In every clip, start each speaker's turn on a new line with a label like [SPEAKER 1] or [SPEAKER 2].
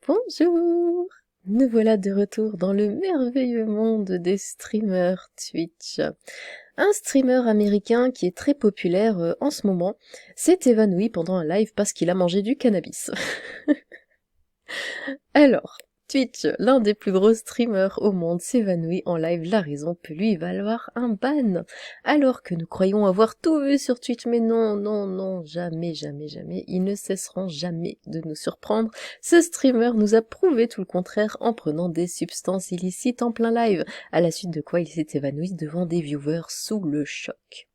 [SPEAKER 1] Bonjour! Nous voilà de retour dans le merveilleux monde des streamers Twitch. Un streamer américain qui est très populaire en ce moment s'est évanoui pendant un live parce qu'il a mangé du cannabis. Alors, Twitch, l'un des plus gros streamers au monde, s'évanouit en live. La raison peut lui valoir un ban. Alors que nous croyons avoir tout vu sur Twitch, mais non, non, non, jamais, jamais, jamais. Ils ne cesseront jamais de nous surprendre. Ce streamer nous a prouvé tout le contraire en prenant des substances illicites en plein live, à la suite de quoi il s'est évanoui devant des viewers sous le choc.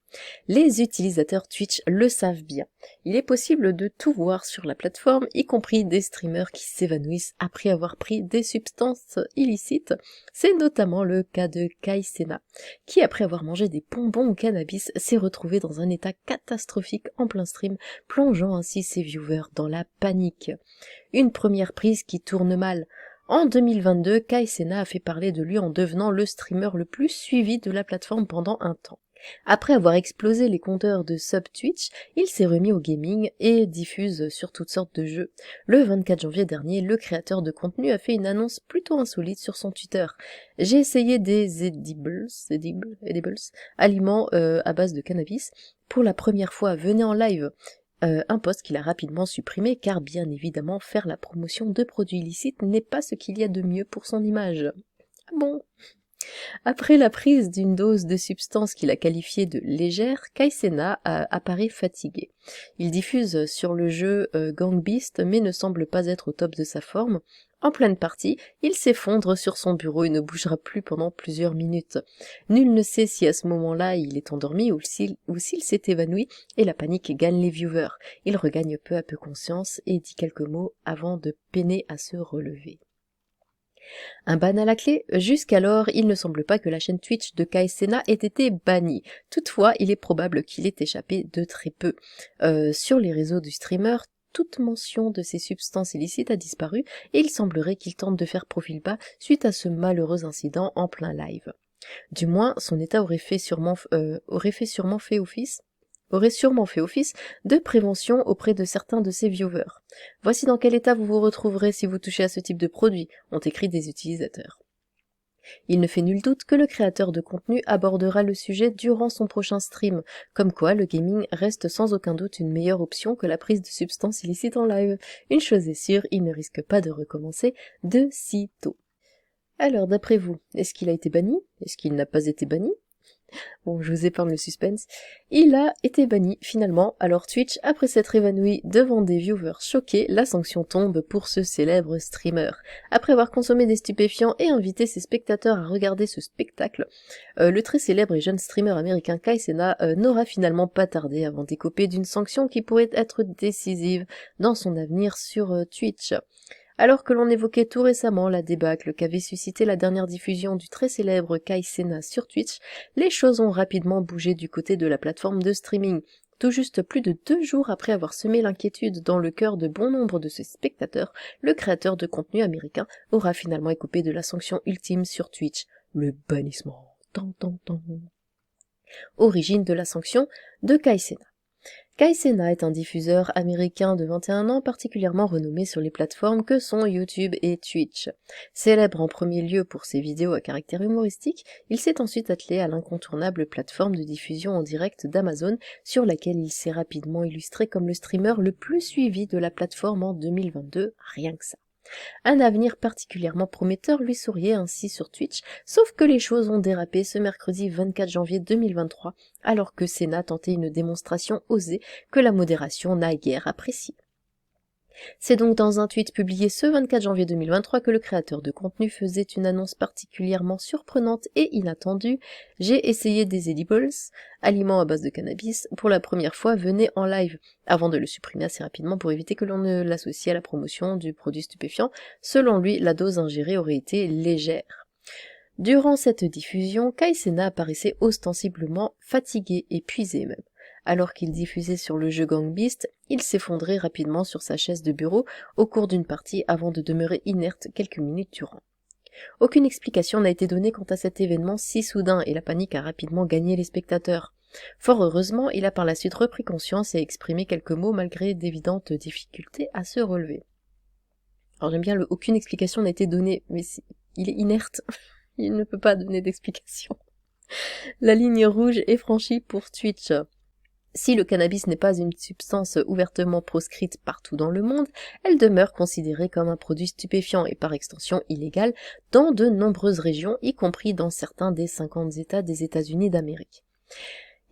[SPEAKER 1] Les utilisateurs Twitch le savent bien. Il est possible de tout voir sur la plateforme, y compris des streamers qui s'évanouissent après avoir pris des substances illicites. C'est notamment le cas de Kaisena, qui après avoir mangé des bonbons au cannabis s'est retrouvé dans un état catastrophique en plein stream, plongeant ainsi ses viewers dans la panique. Une première prise qui tourne mal. En 2022, Kaisena a fait parler de lui en devenant le streamer le plus suivi de la plateforme pendant un temps. Après avoir explosé les compteurs de sub Twitch, il s'est remis au gaming et diffuse sur toutes sortes de jeux. Le 24 janvier dernier, le créateur de contenu a fait une annonce plutôt insolite sur son Twitter. J'ai essayé des edibles, aliments à base de cannabis. Pour la première fois, venez en live. Un post qu'il a rapidement supprimé car bien évidemment faire la promotion de produits illicites n'est pas ce qu'il y a de mieux pour son image. Ah bon ? Après la prise d'une dose de substance qu'il a qualifiée de légère, Kaisena apparaît fatigué. Il diffuse sur le jeu Gang Beast mais ne semble pas être au top de sa forme. En pleine partie, il s'effondre sur son bureau et ne bougera plus pendant plusieurs minutes. Nul ne sait si à ce moment-là il est endormi ou s'il s'est évanoui et la panique gagne les viewers. Il regagne peu à peu conscience et dit quelques mots avant de peiner à se relever. Un ban à la clé. Jusqu'alors, il ne semble pas que la chaîne Twitch de Kaisena ait été bannie. Toutefois, il est probable qu'il ait échappé de très peu. Sur les réseaux du streamer, toute mention de ces substances illicites a disparu et il semblerait qu'il tente de faire profil bas suite à ce malheureux incident en plein live. Du moins, son état aurait sûrement fait office de prévention auprès de certains de ses viewers. Voici dans quel état vous vous retrouverez si vous touchez à ce type de produit, ont écrit des utilisateurs. Il ne fait nul doute que le créateur de contenu abordera le sujet durant son prochain stream, comme quoi le gaming reste sans aucun doute une meilleure option que la prise de substances illicites en live. Une chose est sûre, il ne risque pas de recommencer de si tôt. Alors, d'après vous, est-ce qu'il a été banni ? Est-ce qu'il n'a pas été banni ? Bon, je vous épargne le suspense. Il a été banni finalement, alors Twitch, après s'être évanoui devant des viewers choqués, la sanction tombe pour ce célèbre streamer. Après avoir consommé des stupéfiants et invité ses spectateurs à regarder ce spectacle, le très célèbre et jeune streamer américain Kaisena n'aura finalement pas tardé avant d'écoper d'une sanction qui pourrait être décisive dans son avenir sur Twitch. Alors que l'on évoquait tout récemment la débâcle qu'avait suscité la dernière diffusion du très célèbre Kaisena sur Twitch, les choses ont rapidement bougé du côté de la plateforme de streaming. Tout juste plus de 2 jours après avoir semé l'inquiétude dans le cœur de bon nombre de ses spectateurs, le créateur de contenu américain aura finalement écopé de la sanction ultime sur Twitch, le bannissement. Origine de la sanction de Kaisena. Kaisena est un diffuseur américain de 21 ans particulièrement renommé sur les plateformes que sont YouTube et Twitch. Célèbre en premier lieu pour ses vidéos à caractère humoristique, il s'est ensuite attelé à l'incontournable plateforme de diffusion en direct d'Amazon sur laquelle il s'est rapidement illustré comme le streamer le plus suivi de la plateforme en 2022, rien que ça. Un avenir particulièrement prometteur lui souriait ainsi sur Twitch, sauf que les choses ont dérapé ce mercredi 24 janvier 2023, alors que Sena tentait une démonstration osée que la modération n'a guère appréciée. C'est donc dans un tweet publié ce 24 janvier 2023 que le créateur de contenu faisait une annonce particulièrement surprenante et inattendue. J'ai essayé des edibles, aliments à base de cannabis, pour la première fois, venez en live, avant de le supprimer assez rapidement pour éviter que l'on ne l'associe à la promotion du produit stupéfiant. Selon lui, la dose ingérée aurait été légère. Durant cette diffusion, Kaisena apparaissait ostensiblement fatigué, épuisé même. Alors qu'il diffusait sur le jeu Gang Beast, il s'effondrait rapidement sur sa chaise de bureau au cours d'une partie avant de demeurer inerte quelques minutes durant. Aucune explication n'a été donnée quant à cet événement si soudain et la panique a rapidement gagné les spectateurs. Fort heureusement, il a par la suite repris conscience et exprimé quelques mots malgré d'évidentes difficultés à se relever. Alors j'aime bien aucune explication n'a été donnée, mais il est inerte, il ne peut pas donner d'explication. La ligne rouge est franchie pour Twitch. Si le cannabis n'est pas une substance ouvertement proscrite partout dans le monde, elle demeure considérée comme un produit stupéfiant et par extension illégal dans de nombreuses régions, y compris dans certains des 50 États des États-Unis d'Amérique.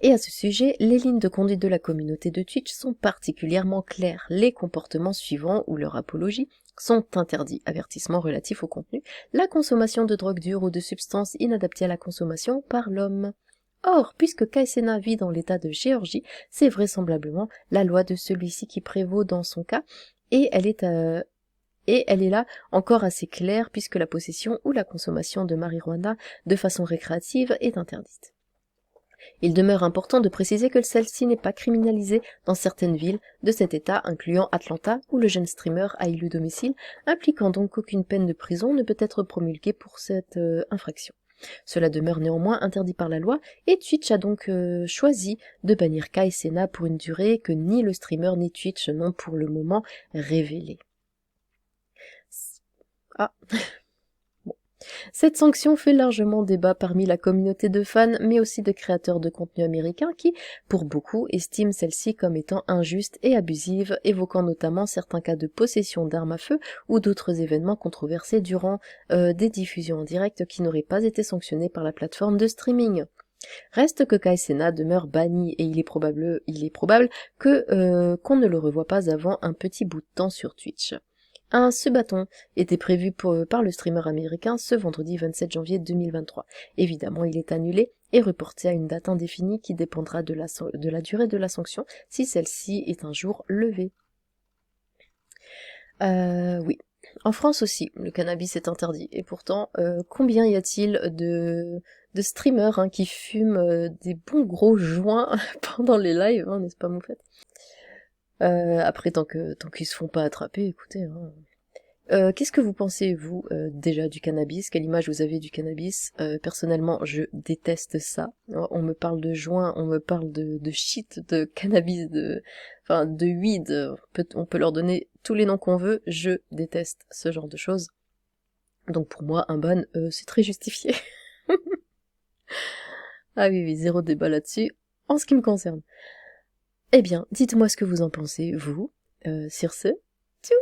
[SPEAKER 1] Et à ce sujet, les lignes de conduite de la communauté de Twitch sont particulièrement claires. Les comportements suivants ou leur apologie sont interdits. Avertissement relatif au contenu, la consommation de drogue dure ou de substances inadaptées à la consommation par l'homme. Or, puisque Kaesena vit dans l'état de Géorgie, c'est vraisemblablement la loi de celui-ci qui prévaut dans son cas, et elle est là encore assez claire puisque la possession ou la consommation de marijuana de façon récréative est interdite. Il demeure important de préciser que celle-ci n'est pas criminalisée dans certaines villes de cet état, incluant Atlanta, où le jeune streamer a élu domicile, impliquant donc qu'aucune peine de prison ne peut être promulguée pour cette infraction. Cela demeure néanmoins interdit par la loi, et Twitch a donc choisi de bannir Kaesena pour une durée que ni le streamer ni Twitch n'ont pour le moment révélée. Ah. Bon. Cette sanction fait largement débat parmi la communauté de fans, mais aussi de créateurs de contenu américains qui, pour beaucoup, estiment celle-ci comme étant injuste et abusive, évoquant notamment certains cas de possession d'armes à feu ou d'autres événements controversés durant des diffusions en direct qui n'auraient pas été sanctionnés par la plateforme de streaming. Reste que Kaesena demeure banni et il est probable que qu'on ne le revoie pas avant un petit bout de temps sur Twitch. Un subathon était prévu par le streamer américain ce vendredi 27 janvier 2023. Évidemment, il est annulé et reporté à une date indéfinie qui dépendra de la durée de la sanction si celle-ci est un jour levée. Oui. En France aussi, le cannabis est interdit. Et pourtant, combien y a-t-il de streamers qui fument des bons gros joints pendant les lives, n'est-ce pas, Moufette? Après, tant qu'ils se font pas attraper, écoutez. Qu'est-ce que vous pensez, vous, déjà du cannabis? Quelle image vous avez du cannabis? Personnellement, je déteste ça. On me parle de joints, on me parle de shit, de cannabis, de weed. On peut leur donner tous les noms qu'on veut. Je déteste ce genre de choses. Donc pour moi, un ban, c'est très justifié. Ah oui, zéro débat là-dessus, en ce qui me concerne. Eh bien, dites-moi ce que vous en pensez, vous. Sur ce, tchou!